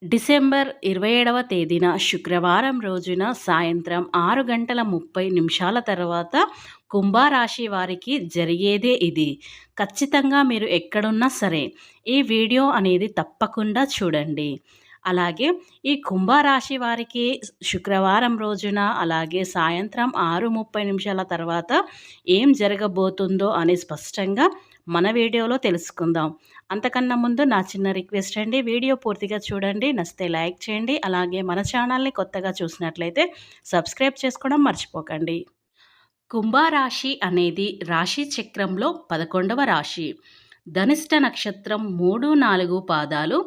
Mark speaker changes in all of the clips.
Speaker 1: December 27వ తేదీన శుక్రవారం రోజున సాయంత్రం 6 గంటల 30 నిమిషాల తర్వాత కుంభరాశి వారికి జరిగేదే ఇది. ఖచ్చితంగా మీరు ఎక్కడున్నా సరే ఈ వీడియో అనేది తప్పకుండా చూడండి. అలాగే ఈ కుంభరాశి వారికి శుక్రవారం రోజున అలాగే సాయంత్రం 6:30 నిమిషాల తర్వాత ఏం జరగబోతుందో అని స్పష్టంగా మన వీడియోలో తెలుసుకుందాం. అంతకన్నా ముందు నా చిన్న రిక్వెస్ట్ అండి, వీడియో పూర్తిగా చూడండి, నచ్చితే లైక్ చేయండి. అలాగే మన ఛానల్ని కొత్తగా చూసినట్లయితే సబ్స్క్రైబ్ చేసుకోవడం మర్చిపోకండి. కుంభరాశి అనేది రాశి చక్రంలో 11వ రాశి. ధనిష్ట నక్షత్రం 3, 4 పాదాలు,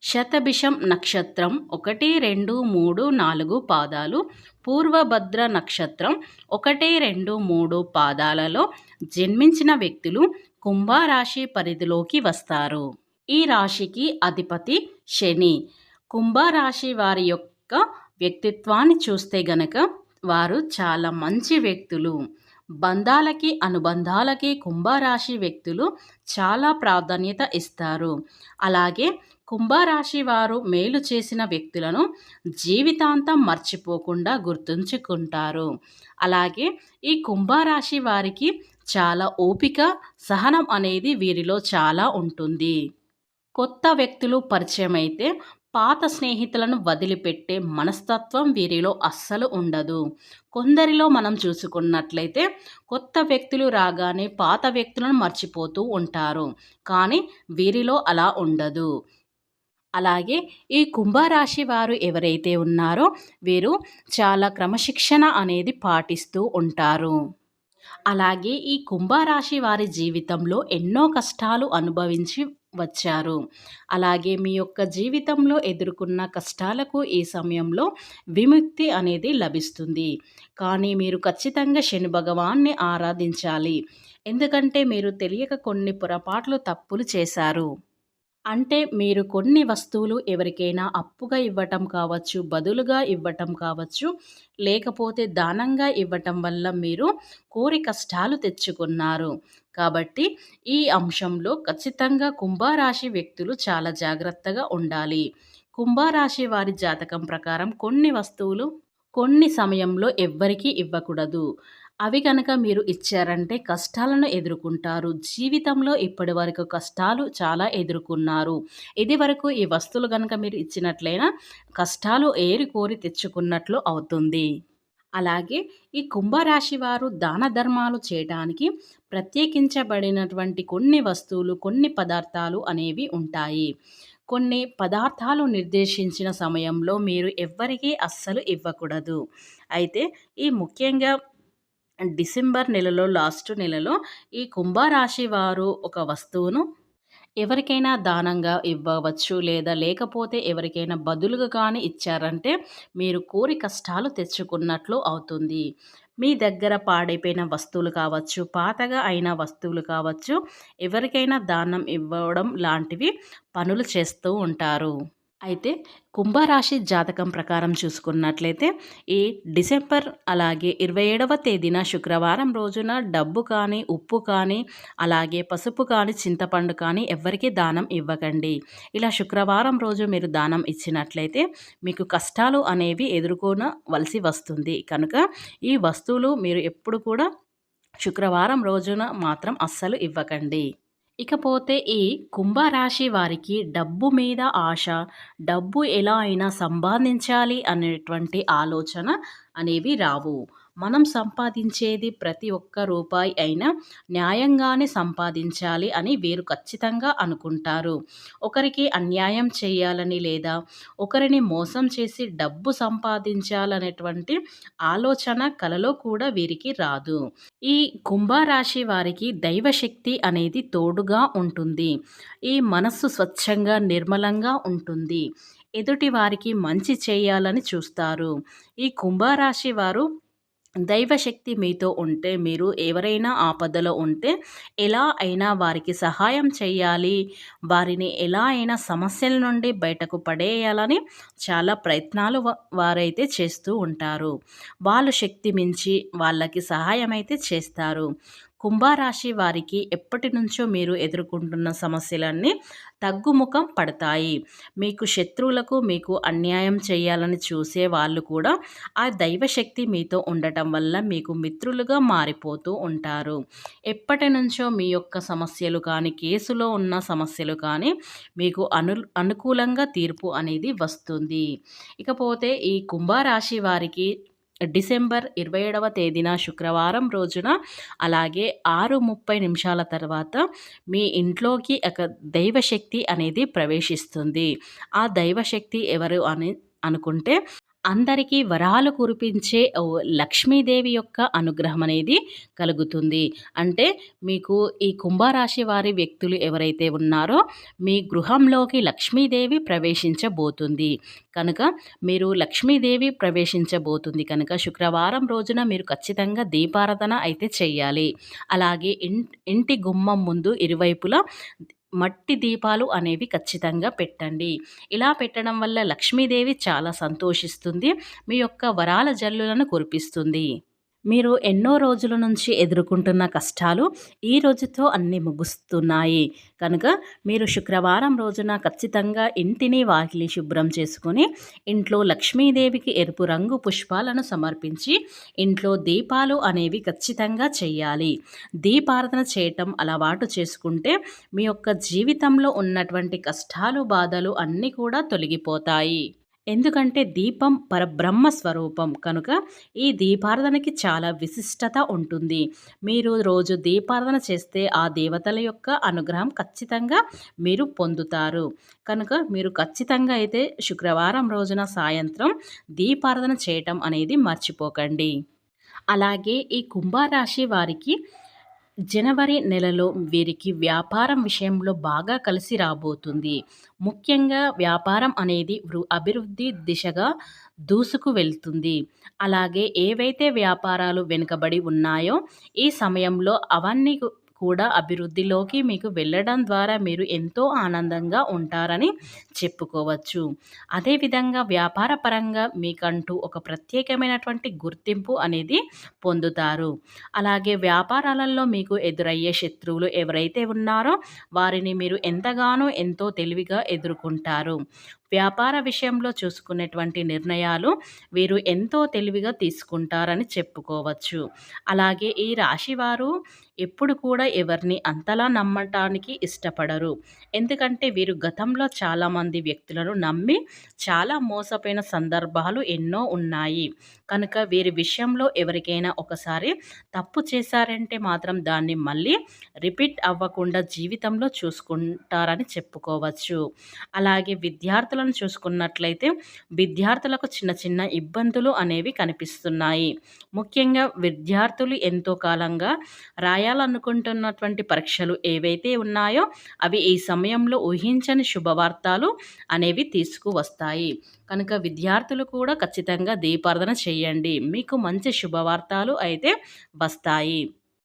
Speaker 1: శతభిషం నక్షత్రం 1, 2, 3, 4 పాదాలు, పూర్వభద్ర నక్షత్రం 1, 2, 3 పాదాలలో జన్మించిన వ్యక్తులు కుంభరాశి పరిధిలోకి వస్తారు. ఈ రాశికి అధిపతి శని. కుంభరాశి వారి యొక్క వ్యక్తిత్వాన్ని చూస్తే గనక వారు చాలా మంచి వ్యక్తులు. బంధాలకి అనుబంధాలకి కుంభరాశి వ్యక్తులు చాలా ప్రాధాన్యత ఇస్తారు. అలాగే కుంభరాశి వారు మేలు చేసిన వ్యక్తులను జీవితాంతం మర్చిపోకుండా గుర్తుంచుకుంటారు. అలాగే ఈ కుంభరాశి వారికి చాలా ఓపిక, సహనం అనేది వీరిలో చాలా ఉంటుంది. కొత్త వ్యక్తులు పరిచయం అయితే పాత స్నేహితులను వదిలిపెట్టే మనస్తత్వం వీరిలో అస్సలు ఉండదు. కొందరిలో మనం చూసుకున్నట్లయితే కొత్త వ్యక్తులు రాగానే పాత వ్యక్తులను మర్చిపోతూ ఉంటారు. కానీ వీరిలో అలా ఉండదు. అలాగే ఈ కుంభరాశి వారు ఎవరైతే ఉన్నారో వీరు చాలా క్రమశిక్షణ అనేది పాటిస్తూ ఉంటారు. అలాగే ఈ కుంభరాశి వారి జీవితంలో ఎన్నో కష్టాలు అనుభవించి వచ్చారు. అలాగే మీ యొక్క జీవితంలో ఎదుర్కొన్న కష్టాలకు ఈ సమయంలో విముక్తి అనేది లభిస్తుంది. కానీ మీరు ఖచ్చితంగా శని భగవాన్ని ఆరాధించాలి. ఎందుకంటే మీరు తెలియక కొన్ని పొరపాట్లు తప్పులు చేశారు. అంటే మీరు కొన్ని వస్తువులు ఎవరికైనా అప్పుగా ఇవ్వటం కావచ్చు, బదులుగా ఇవ్వటం కావచ్చు, లేకపోతే దానంగా ఇవ్వటం వల్ల మీరు కోరి కష్టాలు తెచ్చుకున్నారు. కాబట్టి ఈ అంశంలో ఖచ్చితంగా కుంభరాశి వ్యక్తులు చాలా జాగ్రత్తగా ఉండాలి. కుంభరాశి వారి జాతకం ప్రకారం కొన్ని వస్తువులు కొన్ని సమయంలో ఎవ్వరికీ ఇవ్వకూడదు. అవి కనుక మీరు ఇచ్చారంటే కష్టాలను ఎదుర్కొంటారు. జీవితంలో ఇప్పటి వరకు కష్టాలు చాలా ఎదుర్కొన్నారు. ఇది వరకు ఈ వస్తువులు కనుక మీరు ఇచ్చినట్లయినా కష్టాలు ఏరి కోరి తెచ్చుకున్నట్లు అవుతుంది. అలాగే ఈ కుంభరాశి వారు దాన ధర్మాలు చేయడానికి ప్రత్యేకించబడినటువంటి కొన్ని వస్తువులు, కొన్ని పదార్థాలు అనేవి ఉంటాయి. కొన్ని పదార్థాలు నిర్దేశించిన సమయంలో మీరు ఎవ్వరికీ అస్సలు ఇవ్వకూడదు. అయితే ఈ ముఖ్యంగా డిసెంబర్ నెలలో లాస్ట్ నెలలో ఈ కుంభరాశి వారు ఒక వస్తువును ఎవరికైనా దానంగా ఇవ్వవచ్చు, లేదా లేకపోతే ఎవరికైనా బదులుగా కానీ ఇచ్చారంటే మీరు కోరి కష్టాలు తెచ్చుకున్నట్లు అవుతుంది. మీ దగ్గర పాడైపోయిన వస్తువులు కావచ్చు, పాతగా అయిన వస్తువులు కావచ్చు, ఎవరికైనా దానం ఇవ్వడం లాంటివి పనులు చేస్తూ ఉంటారు. అయితే కుంభరాశి జాతకం ప్రకారం చూసుకున్నట్లయితే ఈ డిసెంబర్ అలాగే 27వ తేదీన శుక్రవారం రోజున డబ్బు కానీ, ఉప్పు కానీ, అలాగే పసుపు కానీ, చింతపండు కానీ ఎవ్వరికీ దానం ఇవ్వకండి. ఇలా శుక్రవారం రోజు మీరు దానం ఇచ్చినట్లయితే మీకు కష్టాలు అనేవి ఎదుర్కొనవలసి వస్తుంది. కనుక ఈ వస్తువులు మీరు ఎప్పుడు కూడా శుక్రవారం రోజున మాత్రం అస్సలు ఇవ్వకండి. ఇకపోతే ఈ కుంభరాశి వారికి డబ్బు మీద ఆశ, డబ్బు ఎలా అయినా సంపాదించాలి అనేటువంటి ఆలోచన అనేవి రావు. మనం సంపాదించేది ప్రతి ఒక్క రూపాయి అయినా న్యాయంగానే సంపాదించాలి అని వీరు ఖచ్చితంగా అనుకుంటారు. ఒకరికి అన్యాయం చేయాలని లేదా ఒకరిని మోసం చేసి డబ్బు సంపాదించాలనేటువంటి ఆలోచన కలలో కూడా వీరికి రాదు. ఈ కుంభరాశి వారికి దైవశక్తి అనేది తోడుగా ఉంటుంది. ఈ మనస్సు స్వచ్ఛంగా, నిర్మలంగా ఉంటుంది. ఎదుటి వారికి మంచి చేయాలని చూస్తారు. ఈ కుంభరాశి వారు దైవశక్తి మీతో ఉంటే మీరు ఎవరైనా ఆపదలో ఉంటే ఎలా అయినా వారికి సహాయం చేయాలి, వారిని ఎలా అయినా సమస్యల నుండి బయటకు పడేయాలని చాలా ప్రయత్నాలు వారైతే చేస్తూ ఉంటారు. వాళ్ళు శక్తి మించి వాళ్ళకి సహాయం అయితే చేస్తారు. కుంభరాశి వారికి ఎప్పటినుంచో మీరు ఎదుర్కొంటున్న సమస్యలన్నీ తగ్గుముఖం పడతాయి. మీకు శత్రువులకు మీకు అన్యాయం చేయాలని చూసే వాళ్ళు కూడా ఆ దైవశక్తి మీతో ఉండటం వల్ల మీకు మిత్రులుగా మారిపోతూ ఉంటారు. ఎప్పటినుంచో మీ యొక్క సమస్యలు కానీ, కేసులో ఉన్న సమస్యలు కానీ మీకు అనుకూలంగా తీర్పు అనేది వస్తుంది. ఇకపోతే ఈ కుంభరాశి వారికి డిసెంబర్ 27వ తేదీన శుక్రవారం రోజున అలాగే 6:30 తర్వాత మీ ఇంట్లోకి ఒక దైవశక్తి అనేది ప్రవేశిస్తుంది. ఆ దైవశక్తి ఎవరు అని అనుకుంటే అందరికీ వరాలు కురిపించే లక్ష్మీదేవి యొక్క అనుగ్రహం అనేది కలుగుతుంది. అంటే మీకు ఈ కుంభరాశి వారి వ్యక్తులు ఎవరైతే ఉన్నారో మీ గృహంలోకి లక్ష్మీదేవి ప్రవేశించబోతుంది. కనుక మీరు లక్ష్మీదేవి ప్రవేశించబోతుంది కనుక శుక్రవారం రోజున మీరు ఖచ్చితంగా దీపారాధన అయితే చెయ్యాలి. అలాగే ఇంటి గుమ్మం ముందు ఇరువైపులా మట్టి దీపాలు అనేవి ఖచ్చితంగా పెట్టండి. ఇలా పెట్టడం వల్ల లక్ష్మీదేవి చాలా సంతోషిస్తుంది. మీ యొక్క వరాల జల్లులను కురిపిస్తుంది. మీరు ఎన్నో రోజుల నుంచి ఎదుర్కొంటున్న కష్టాలు ఈ రోజుతో అన్నీ ముగుస్తున్నాయి. కనుక మీరు శుక్రవారం రోజున ఖచ్చితంగా ఇంటిని వాకిలి శుభ్రం చేసుకొని ఇంట్లో లక్ష్మీదేవికి ఎరుపు రంగు పుష్పాలను సమర్పించి ఇంట్లో దీపాలు అనేవి ఖచ్చితంగా చేయాలి. దీపారాధన చేయటం అలవాటు చేసుకుంటే మీ యొక్క జీవితంలో ఉన్నటువంటి కష్టాలు బాధలు అన్నీ కూడా తొలగిపోతాయి. ఎందుకంటే దీపం పరబ్రహ్మ స్వరూపం కనుక ఈ దీపారాధనకి చాలా విశిష్టత ఉంటుంది. మీరు రోజు దీపారాధన చేస్తే ఆ దేవతల యొక్క అనుగ్రహం ఖచ్చితంగా మీరు పొందుతారు. కనుక మీరు ఖచ్చితంగా అయితే శుక్రవారం రోజున సాయంత్రం దీపారాధన చేయటం అనేది మర్చిపోకండి. అలాగే ఈ కుంభరాశి వారికి జనవరి నెలలో వీరికి వ్యాపారం విషయంలో బాగా కలిసి రాబోతుంది. ముఖ్యంగా వ్యాపారం అనేది అభివృద్ధి దిశగా దూసుకు వెళ్తుంది. అలాగే ఏవైతే వ్యాపారాలు వెనుకబడి ఉన్నాయో ఈ సమయంలో అవన్నీ కూడా అభివృద్ధిలోకి మీకు వెళ్ళడం ద్వారా మీరు ఎంతో ఆనందంగా ఉంటారని చెప్పుకోవచ్చు. అదేవిధంగా వ్యాపార పరంగా మీకంటూ ఒక ప్రత్యేకమైనటువంటి గుర్తింపు అనేది పొందుతారు. అలాగే వ్యాపారాలలో మీకు ఎదురయ్యే శత్రువులు ఎవరైతే ఉన్నారో వారిని మీరు ఎంతో తెలివిగా ఎదుర్కొంటారు. వ్యాపార విషయంలో చూసుకునేటువంటి నిర్ణయాలు వీరు ఎంతో తెలివిగా తీసుకుంటారని చెప్పుకోవచ్చు. అలాగే ఈ రాశివారు ఎప్పుడు కూడా ఎవరిని అంతలా నమ్మటానికి ఇష్టపడరు. ఎందుకంటే వీరు గతంలో చాలామంది వ్యక్తులను నమ్మి చాలా మోసపోయిన సందర్భాలు ఎన్నో ఉన్నాయి. కనుక వీరి విషయంలో ఎవరికైనా ఒకసారి తప్పు చేశారంటే మాత్రం దాన్ని మళ్ళీ రిపీట్ అవ్వకుండా జీవితంలో చూసుకుంటారని చెప్పుకోవచ్చు. అలాగే విద్యార్థులను చూసుకున్నట్లయితే విద్యార్థులకు చిన్న చిన్న ఇబ్బందులు అనేవి కనిపిస్తున్నాయి. ముఖ్యంగా విద్యార్థులు ఎంతో కాలంగా రాయాలనుకుంటున్నటువంటి పరీక్షలు ఏవైతే ఉన్నాయో అవి ఈ సమయంలో ఊహించని శుభవార్తలు అనేవి తీసుకువస్తాయి. కనుక విద్యార్థులు కూడా ఖచ్చితంగా దీపారాధన చేయండి. మీకు మంచి శుభవార్తలు అయితే వస్తాయి.